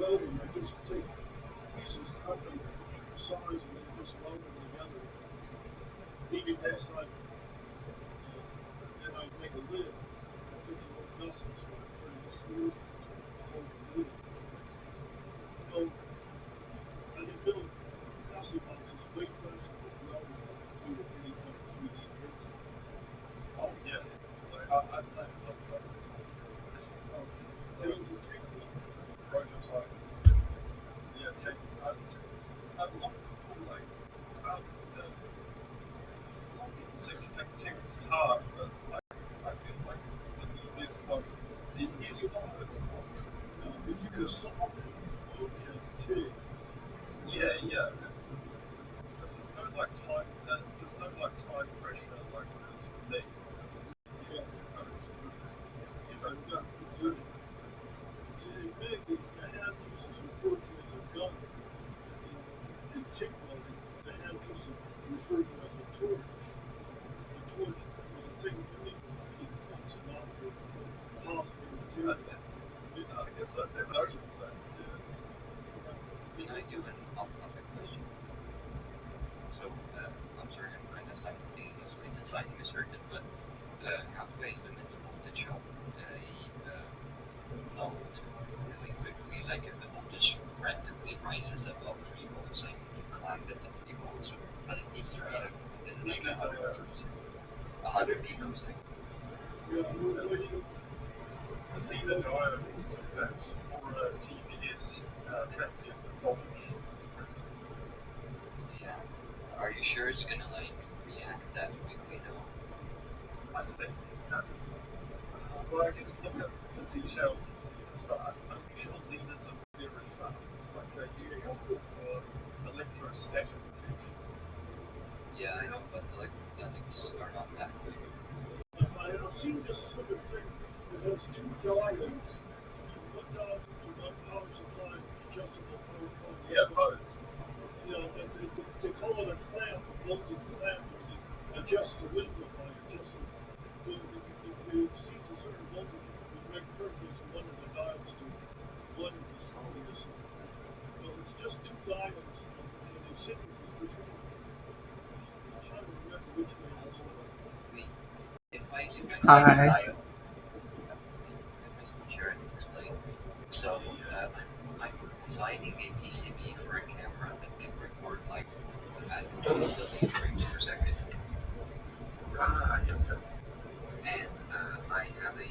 welding, I just take pieces, cut them size, and then just weld them together. Leave it inside, and I make a lid. I put the little gussets so I put it through, hold the lid. So I can build chassis boxes way faster with welding than I can do with any kind of 3D printing. Oh yeah, like I love that. It will take me Prototype. Yeah, a lot of people like a lot of people seem to think it's hard, but like I feel like it's the easiest one. The easiest one. if you can solve it, okay, Yeah. Because there's no like time. There's no like time pressure like there's for me. Because yeah. you know, I've got to do it. Admittedly, the hand piece is referred to as a gun. In TIG welding, the hand piece is referred to as a torch. The torch is a thing only for heating things, not for polishing material. I guess I never noticed that. Can I do an off-topic question? So, I'm sorry, I'm kind of simultaneously designing a circuit, but how do I limit the voltage of a node really quickly? Like if the voltage randomly rises above 3 volts, I need to climb it to 3 volts, but it needs to react. This is like 100 picos. It's either diode or a TPS transient voltage expressor. Yeah. Are you sure it's gonna like react that quickly though? I think well, I guess look at the details of Xenas, but I'm sure Xenas are very fast. Like they use for electrostatic protection. Yeah, I know, but the electrostatics are not that quick. I've seen this sort of thing that has two diodes, one diode to one power supply, adjustable power supply. Yeah, pose. They call it a clamp, a bolted clamp, and it adjusts the window by adjusting. It sees a certain voltage, the red curve goes from one of the diodes to one of the strongest. So it's just two diodes, and they sit between. I'm trying to remember which way it's going. Wait, if I Hi. diode, I'm sure I can explain. So, I'm designing a PCB for a camera that can record like at 2 billion frames per second. And I have a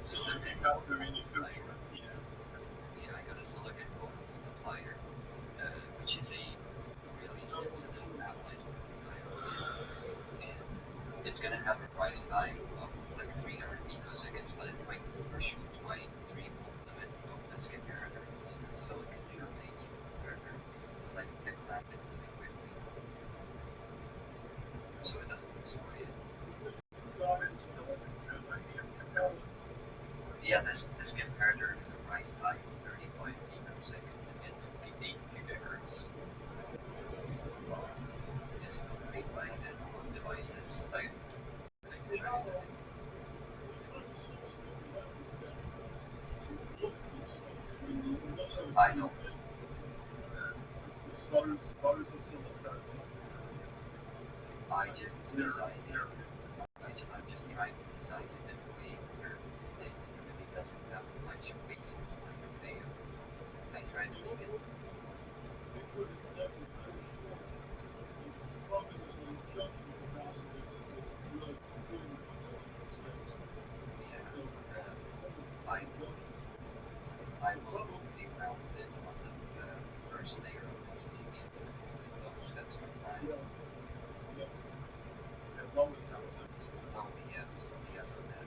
silicon. You can't do any filtering. Yeah, I got a silicon multiplier, which is a really sensitive half-life diode. And it's gonna have a rise time of like 300 picoseconds, but it might overshoot my 3 volt limit of the comparator. It's a silicon germanium converter. Like to clamp it really quickly, so it doesn't destroy it. Yeah, this comparator has a rise time of 35 picoseconds and 8 gigahertz. It's made by the devices. I can show you that. I don't. What is oscilloscopes? I just designed it. I'm just trying to design it in a way where it really doesn't have much waste like a fail. I try to make it. I will be rounded on the first layer of the PCB and then close. That's my plan. Oh, yes on that.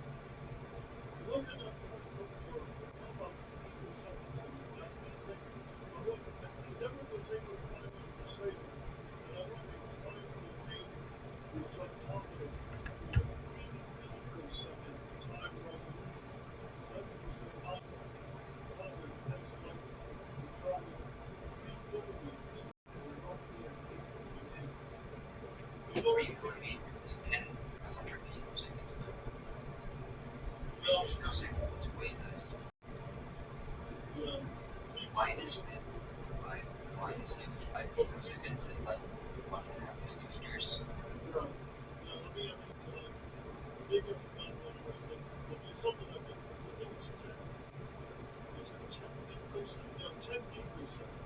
Recording is 10 to 100 picoseconds now. Picosecond is way less. mine is mine is 55 picoseconds and like 1.5 millimeters. Right. Now, let me ask you, big if not one way, but if you something like that, I think it's 10. Is it 10 picoseconds? Yeah, 10 picoseconds.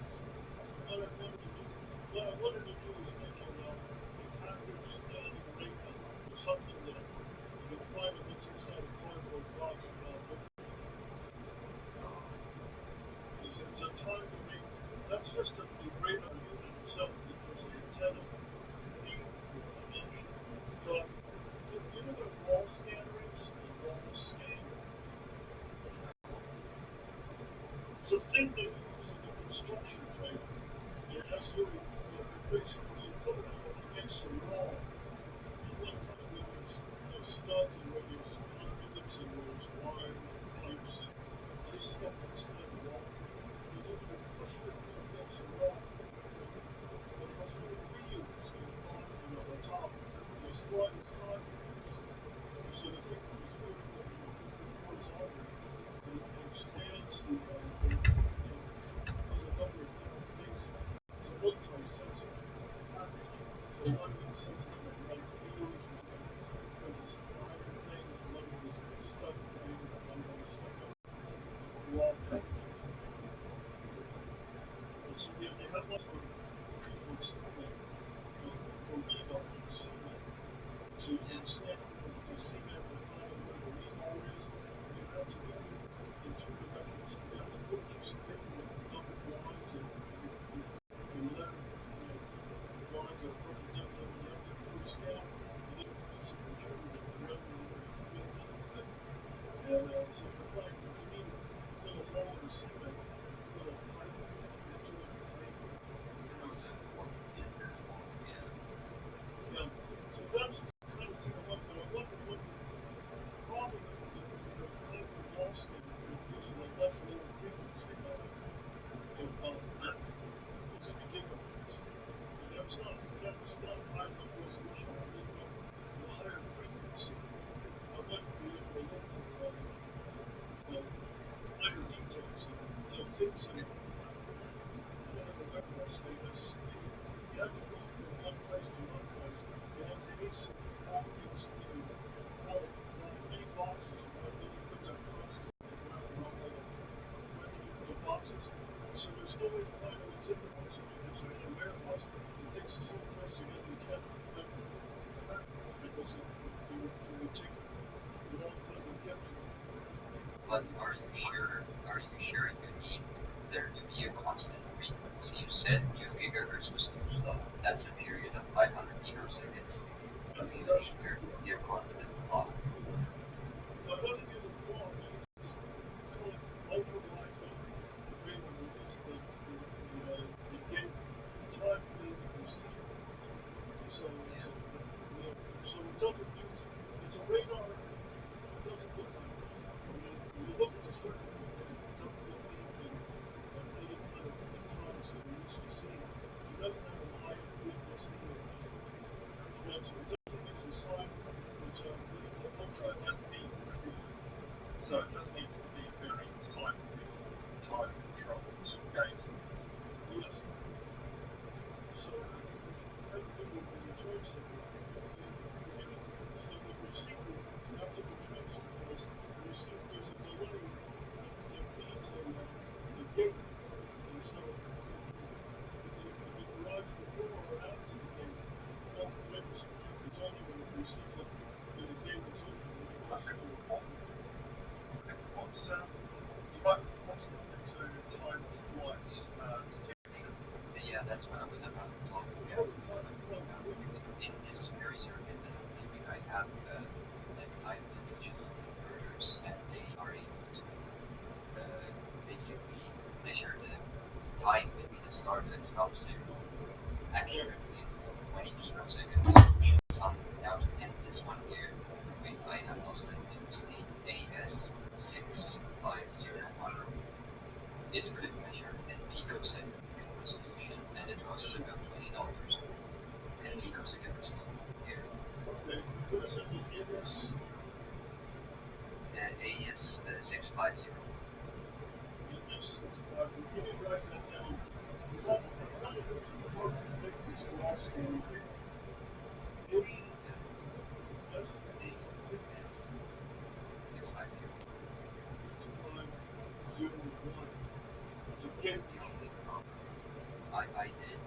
What I wanted to do, is make a package scanning rate or something that you can find it what's inside a cardboard box about what is it's a time to make. That's just the radar unit itself because the antenna need dimension. So you know what a wall scanner is? A wall scanner. It's a thing they use in the construction trade. It has to basically you put it up against the wall. And one time we use studs and we use conduits and those wires and pipes and this stuff inside the wall. You look at push it against the wall. But it has little wheels on the top. You slide it sideways. So the thing is really horizontal. And it expands the there's a number of different things. It's a multi-sensor package. So one of the sensors might like wheels, and the slider thing, and one of them is a stud thing, and one of them is like a wall package. So they have lots of people explain for email and CMAP. So you understand the CMAP and find where the email is, you have to do it in two dimensions. You have to put just a thing with double lines and letter lines are perpendicular and you have to push down and then produce a picture with the revenue is 15 thick. And so you find if you need a little hole in the CMAP, a little pipe into it, yeah, so that's kind of thing I want, but I wonder what the problem is with the kind of wall standard is using like left little frequency needs to be gigahertz. And that's not high enough resolution. I need the higher frequency. I want to be able to look for minor details and things in one of the warehouse statements. You have to go from one place to one place. And they need some optics in how many boxes you have, then you put that across the ground around where you put the boxes. So there's no way to find out what's in the boxes because there's a warehouse that thinks it's so close together you can't put back because it would take a long time to get to it. But are you sure you need there to be a constant frequency? You said 2 gigahertz was too slow. That's a period of 500 picoseconds. Do you need there to be a constant clock? Now, I don't give a clock. It's called ultra-wideband radar is the gate time being received. So it doesn't use, it's a radar, it doesn't look like that. When you look at the circuit, it doesn't look anything like any kind of electronics that we're used to seeing. It doesn't have a high frequency or transfer. It doesn't use a sine, which ultra-wideband. So it just needs to be very time controlled gate. yes. So everything will be returns to so the receiver, after the transfer goes, the receiver, there's a delay that feeds the gate. And so if it arrives before or after the gate, don't witness it. It's only when it receives it that the gate is open. And it goes into a button. You might want to look into time flight detection. Yeah, that's what I was about to talk about. In this very circuit that I'm thinking, I have like time digital converters, and they are able to basically measure the time between the start and stop signal accurately in 20 picoseconds resolution. Some down to 10. This one here, I have lost it. It was the AS6501. It could measure 10 picosecond resolution, and it was about $20. 10 picosecond resolution here. Okay, what is it, the AS? AS650. Give me can't. the only problem I did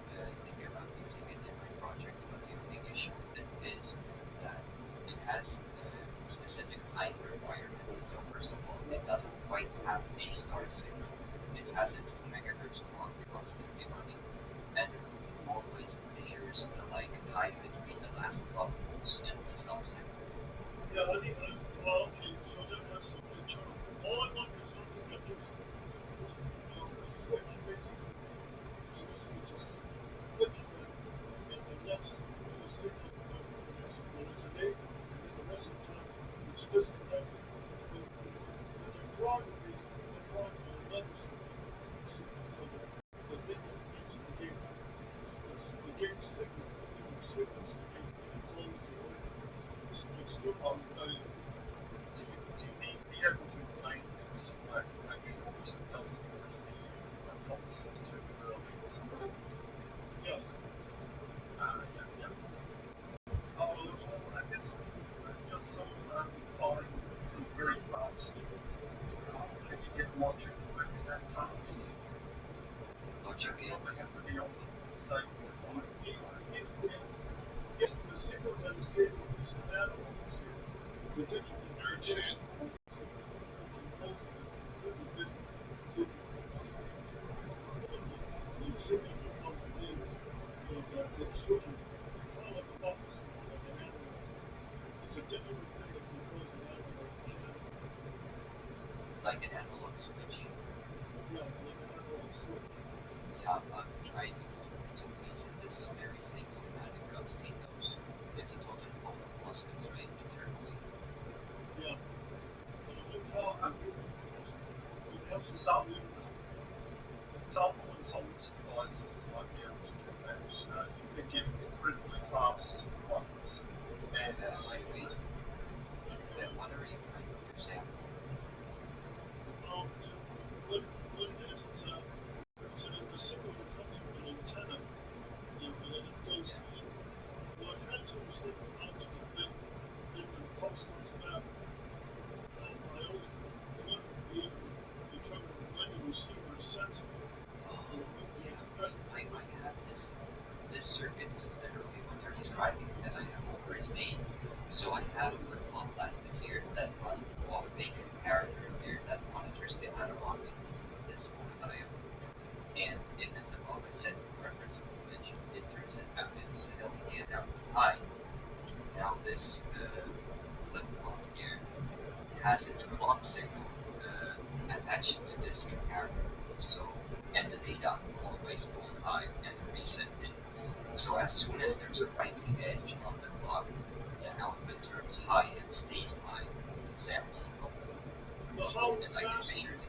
think about using it in my project, but the only issue with it is that it has specific time requirements. So first of all, it doesn't quite have a start signal. It has a 2 megahertz clock constantly running, and it always measures the like time between the last clock pulse and the stop signal. Yeah, I think, well, okay, so that has some internal. All I want is something that just, a switch, basically. It's a switch that lets the signal when it's enabled, and then the rest of the time it's disconnected. But the clock would be the clock on another switch. So the thing that needs the gate, the gate signal, signals the gate close or open. It's still on study. Do you need to be able to blame it, like make sure that it doesn't receive a pulse that's too early or something? Yes. Yeah. Oh, well, I guess just some find some very fast. Can you get logic working that fast? Logic It doesn't is have to be on the same device. If the signal that is given is an analog signal, the digital channel the signal that comes in, that switches, we call it a buffer signal, like an analog. It's a digital thing that controls an analog channel. like an analog switch. Yeah, like an analog switch. Yeah, I'm trying to use this very same schematic. I've seen those. It's a total of MOSFETs, right? Internally. Yeah. But it looks Well, like it has to some be and hold devices might be able to do that. You can get incredibly fast ones, and Lightweight. Then what are you trying to sample? what it is so that the signal that comes from an antenna, and then it goes, well, it transfers the signal out to the bit, then the pulse comes back. I always want to be able to determine when the receiver sends it. Oh, yeah. I have this circuit is literally what you're describing that I have already made. So I have a flip-flop lattice here that runs off a comparator here that monitors the analog input of this one that I have. And if it's above a set reference voltage, it turns it out its LED is output high. Now this flip-flop here has its clock signal attached to this comparator. So, and the data will always hold high and reset it. So as soon as there's a rising edge on the clock, the output turns high and stays high, sampling over. But how And I can fast, measure it.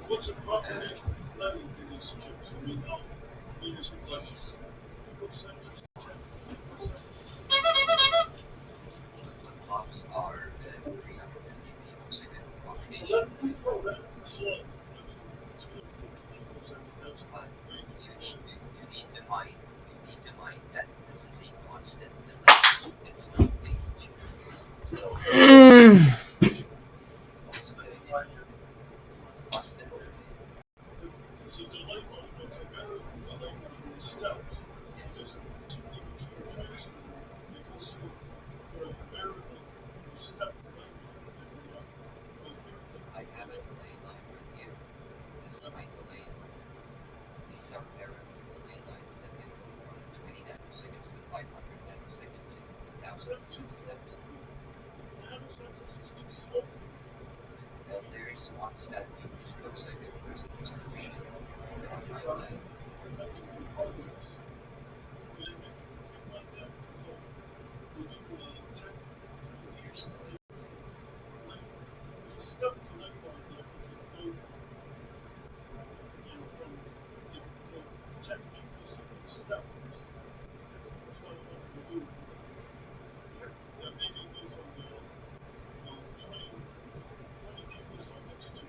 what's the propagation level to these chips? I mean, how, I mean, is it like These 2%, 10%? flip-flops are 350 picosecond Well, propagation. that's slow. That's 250%. That's But great. you need to mind that this is a constant delay. It's not a change. So what's the it's like constant delay. So the light bulb, okay, better than the light bulb in steps. Yes. Is you're transferring, you can see for a variable step length and the third I have a delay line right here. This is my delay line. These are parallel delay lines that can go from 20 nanoseconds to 500 nanoseconds in 1000 steps. nanoseconds is too slow. Well, there is one step in picosecond resolution on my line. That can be progress. But it makes you think like that. So we do check Here's the when there's a step delay line that you can go, from the 10 picosecond step. That's what I wanted to do. That maybe it goes from 20 picoseconds to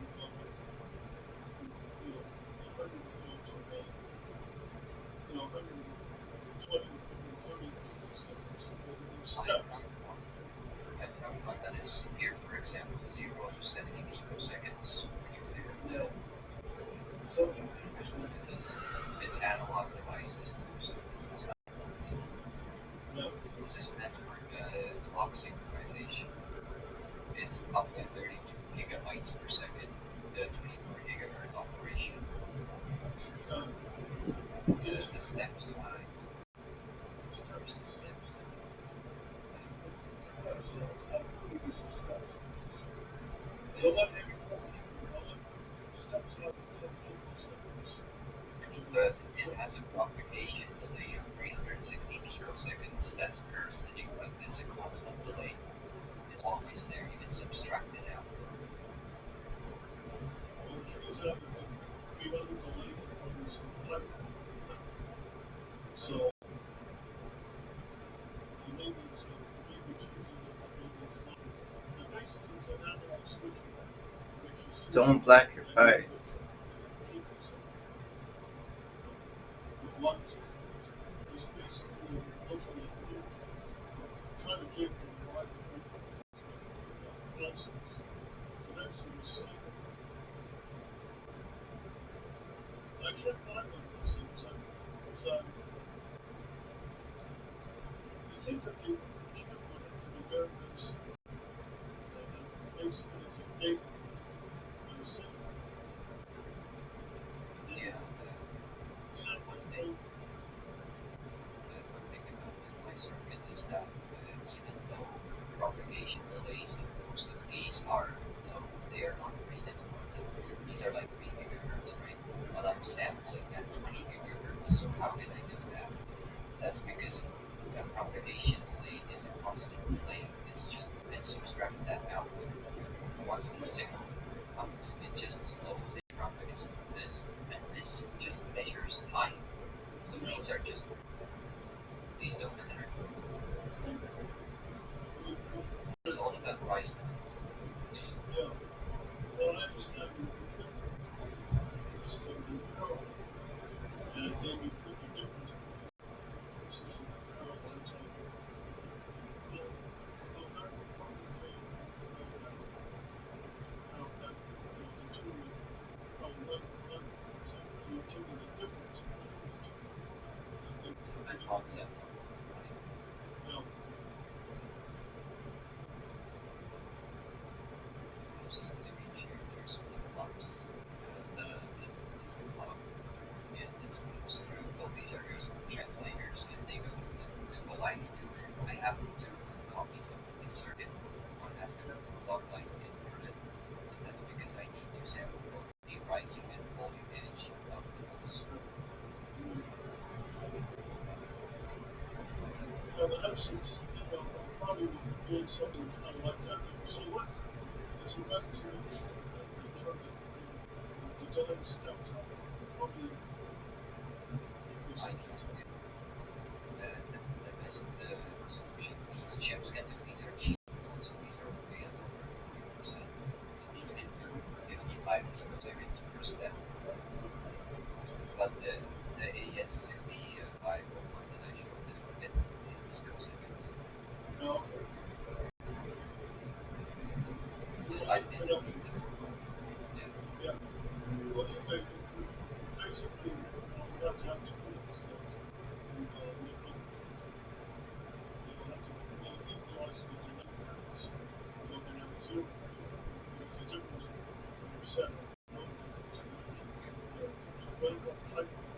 a propagation delay of 360 picoseconds. That's per setting, but it's a constant delay. It's always there. It's abstracted out. Well, it turns out that we run the delay from this pipeline. So maybe it's using it, maybe it's not. But basically it's an analog switching, which is Don't black your files. What is basically looking at you, trying to get the right pulses. And that's the receiver. I can't find them at the same time. So it seems that the chip would have to be very, very simple. Basically it's a gate and a signal. Yeah. So what One thing about my circuit is that even though propagation delays in most of these are low, they are not rated on them. These are like 3 gigahertz, right? But I'm sampling at 20 gigahertz. So how did I do that? That's because the propagation delay is a constant delay. It's just meant to subtract that out. Once the signal comes, it just slowly propagates through this, and this just measures time. So these are just, these don't interact. It's all about price. Yeah. Well, I understand you can just take the power and then you put the difference between this is an arrow one time. Well, that would probably how that determine how what so you're taking the difference between the two. This is the concept. Yeah. So the screen share, there's flip-flops. Is the clock, and this moves through. Well, these are your translators, and they go to, well, I have two copies of the circuit. One has the clock line inverted, and that's because I need to sample both the rising and falling edge of the pulse. Yeah, the Epson's, probably doing something kind of like that. So what is a WebRTC in terms of the delay steps out? Probably I can the best solution these chips can do. These are cheap, so these are way under 50%. These can do 55 picoseconds per step. But the AS65 one that I showed is will get 10 picoseconds. no. Just like this. Yeah. Well, you basically have to have to do this. And make it, have to equalize the delay paths. So you can have zero. There's a difference when you set one difference. So what is that pipeline?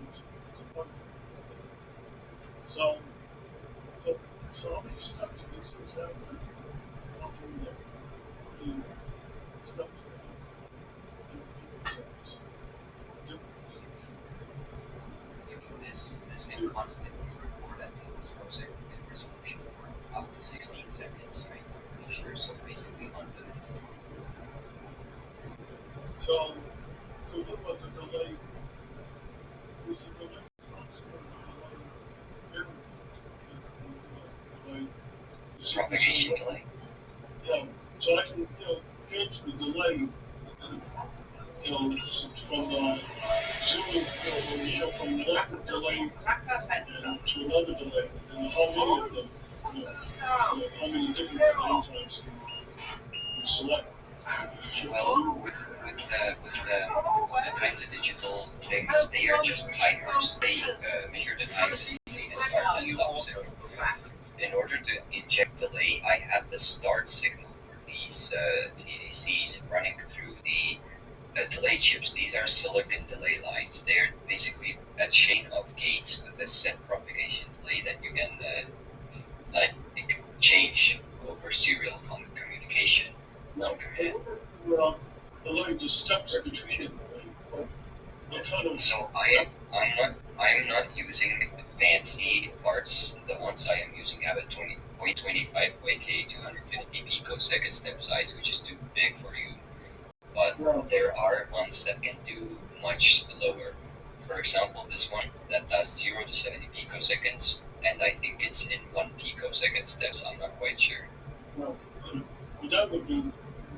It's a pipeline. So how many steps do these things have? How many steps do they have? This can constantly record at 10 picosecond resolution for up to 16 seconds, right? I'm pretty sure. So basically unlimited. So what about the delay? Is the delay constant or delay variable? Delay. Propagation delay. Yeah. So I can, change the delay, from zero, when you show from one delay and to another delay, and how many of them, how many different delay types you select. Well, with the time to digital things, they are just timers. They measure the time between the start and stop signal. In order to inject delay, I have the start signal for these TDCs running through the delay chips. These are silicon delay lines. They're basically a chain of gates with a set propagation delay that you can like change over serial communication on command. Delay the steps between them, right? what kind of... So I'm not using fancy parts. The ones I am using have a 20.25 YK 250 picosecond step size, which is too big for you. But there are ones that can do much lower. For example, this one that does 0 to 70 picoseconds, and I think it's in 1 picosecond steps. I'm not quite sure. Well, that would be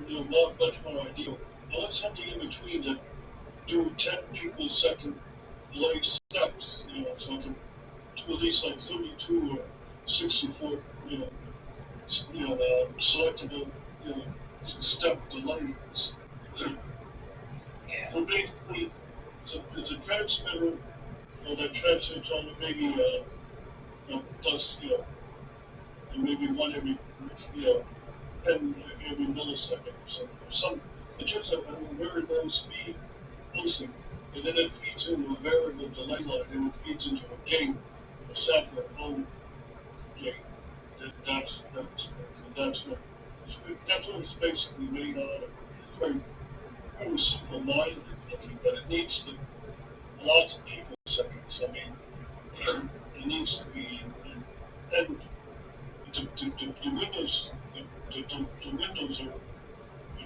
not much more ideal. I want something in between that do 10 picosecond delay steps, so I can do at least like 32 or 64, selectable, step delays. Yeah. So basically, it's a transmitter that transmits on maybe plus, and maybe one every, 10 every millisecond or something. It's just a very low speed pulsing, and then it feeds into a variable delay line, and it feeds into a gate, a sampler home gate. That's what it's basically made out of. It's very simple-minded looking, but it needs to lots of picoseconds. I mean, it needs to be, and the windows, the windows are,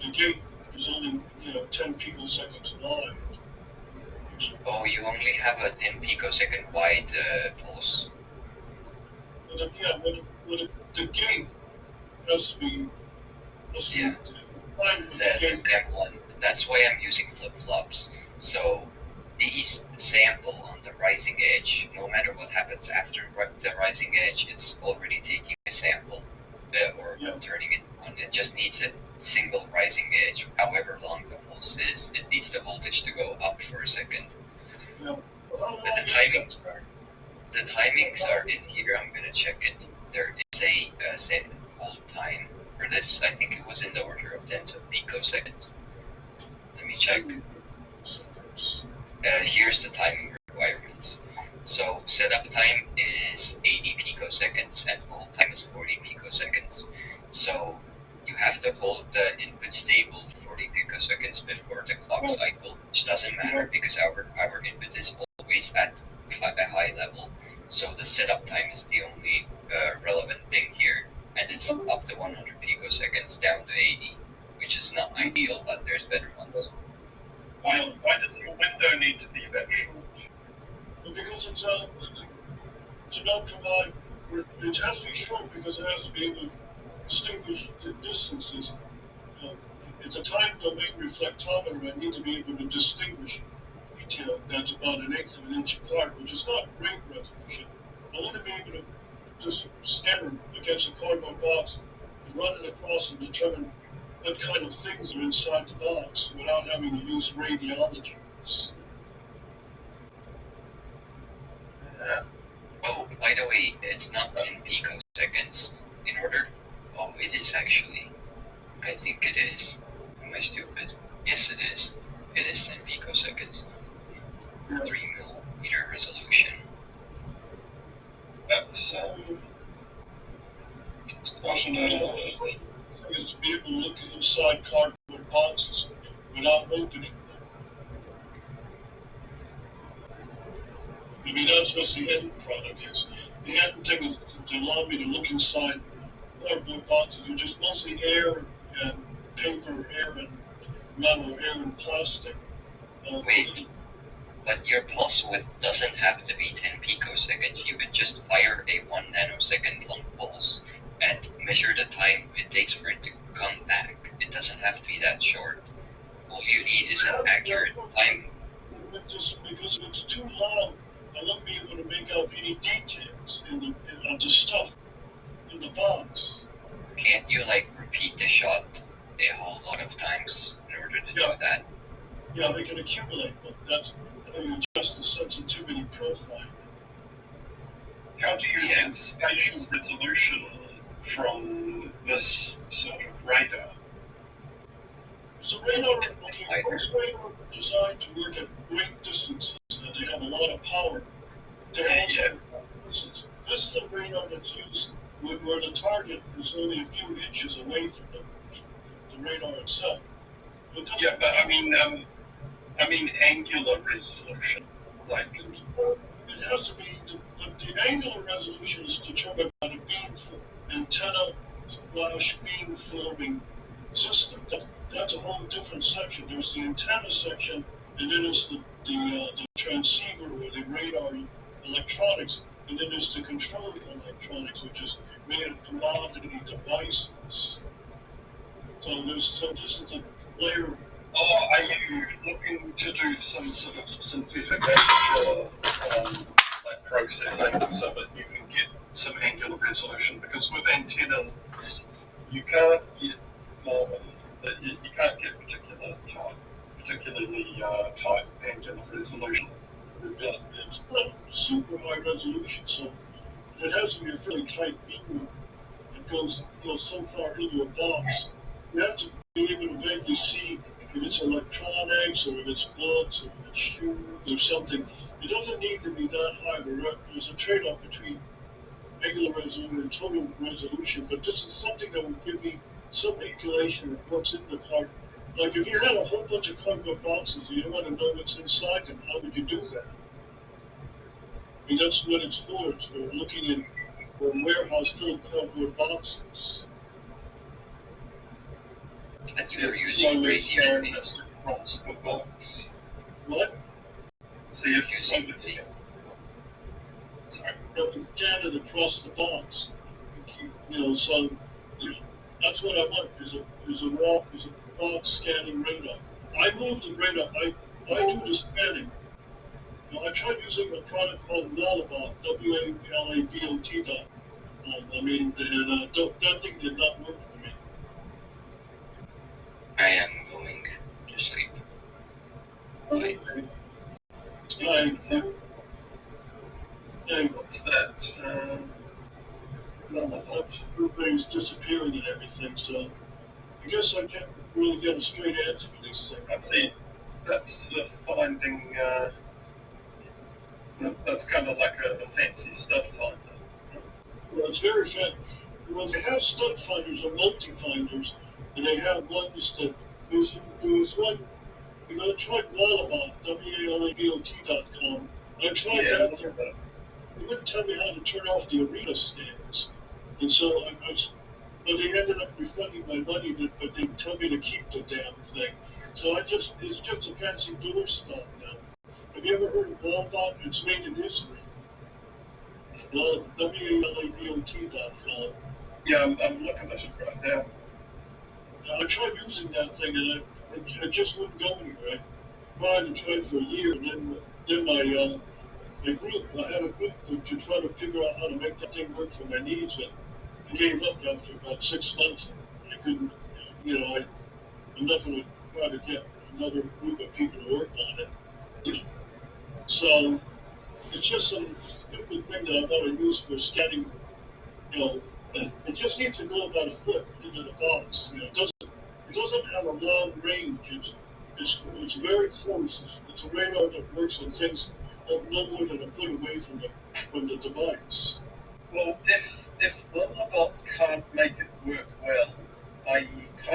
the gate is only 10 picoseconds wide. Oh, you only have a 10 picosecond wide pulse. But the gate has to be, Yeah. The example, that's why I'm using flip-flops. So these sample on the rising edge, no matter what happens after the rising edge, it's already taking a sample or turning it on. It just needs a single rising edge, however long the pulse is. It needs the voltage to go up for a second. Yeah. But the timings are in here. I'm gonna check it. There is a hold time for this. I think it was in the order of tens of picoseconds. Let me check. Here's the timing requirements. So setup time is 80 picoseconds and hold time is 40 picoseconds. So you have to hold the input stable for 40 picoseconds before the clock cycle, which doesn't matter because our input is always at a high level. So the setup time is the only relevant thing here, and it's up to 100 picoseconds down to 80, which is not ideal, but there's better ones. Why does your window need to be that short? Because it's not provide, it has to be short because it has to be able to distinguish the distances. It's a time domain reflectometer. I need to be able to distinguish detail that's about 1/8 of an inch apart, which is not great resolution. I want to be able to just scan against a cardboard box and run it across and determine what kind of things are inside the box without having to use radiology. Oh, by the way, it's not 10 picoseconds. In order... Oh, it is actually. I think it is. Am I stupid? Yes, it is. It is 10 picoseconds. 3mm resolution. That's quite an Is to be able to look inside cardboard boxes without opening them. I mean, that's what the end product is. The end thing is to allow me to look inside cardboard boxes, which is mostly air and paper, air and metal, air and plastic. Wait, but your pulse width doesn't have to be 10 picoseconds. You could just fire a 1 nanosecond long pulse and measure the time it takes for it to come back. It doesn't have to be that short. All you need is an accurate timing. Just because it's too long, I won't be able to make out any details of the stuff in the box. Can't you, repeat the shot a whole lot of times in order to do that? Yeah, they can accumulate, but that's how you adjust the sensitivity profile. How do you get spatial resolution from this sort of radar? So radar is most radar are designed to work at great distances, and they have a lot of power. This is a radar that's used where the target is only a few inches away from the radar itself. Yeah, but I mean, mean angular resolution, like It has to be, the angular resolution is determined by the antenna slash beam forming system. That's a whole different section. There's the antenna section, and then there's the transceiver or the radar electronics, and then there's the control electronics, which is made of commodity devices. So this is a layer. Oh, are you looking to do some sort of synthetic like processing so that you can get some angular resolution? Because with antennas, you can't get more than you can't get particularly tight angular resolution. It's not super high resolution, so it has to be a fairly tight beam. It goes so far into a box. You have to be able to vaguely see if it's electronics or if it's books or if it's shoes or something. It doesn't need to be that high. There's a trade-off between angular resolution and total resolution, but this is something that will give me some manipulation of what's in the card. Like if you had a whole bunch of cardboard boxes and you want to know what's inside them, how would you do that? I mean, that's what it's for. It's for looking in a warehouse full of cardboard boxes. I think we're It's using slowly scanning radiant. us across the box. What? See, it's slowly scanning. Sorry. But we scan it across the box. So that's what I want. Is a box scanning radar. I moved the radar. I do the scanning. I tried using a product called Wallabot, WALABOT. That thing did not work for me. I am going to sleep. Bye. What's that? Everybody's disappearing and everything, so I guess I can't really get a straight answer to these things. I see. That's the finding. That's kind of like a fancy stud finder. Well, it's very fancy. Well, they have stud finders or multi-finders, and they have ones that there's one. I tried Wallabot, WALABOT.com. I tried that for that. They wouldn't tell me how to turn off the arena scans, and so but they ended up refunding my money, but they tell me to keep the damn thing. So it's just a fancy door stop now. Have you ever heard of Wallabot? It's made in Israel. WALABOT.com. Yeah, I'm looking at it right now. I tried using that thing and it just wouldn't go anywhere. I tried and tried for a year, and then my group, I had a group to try to figure out how to make that thing work for my needs, and I gave up after about 6 months. I couldn't, I'm not going to try to get another group of people to work on it. So it's just some stupid thing that I want to use for scanning. It just needs to go about a foot into the box. It doesn't have a long range. It's very close. It's a radar that works on things no more than a foot away from the device. Well, if Wallabot can't make it work well, i.e.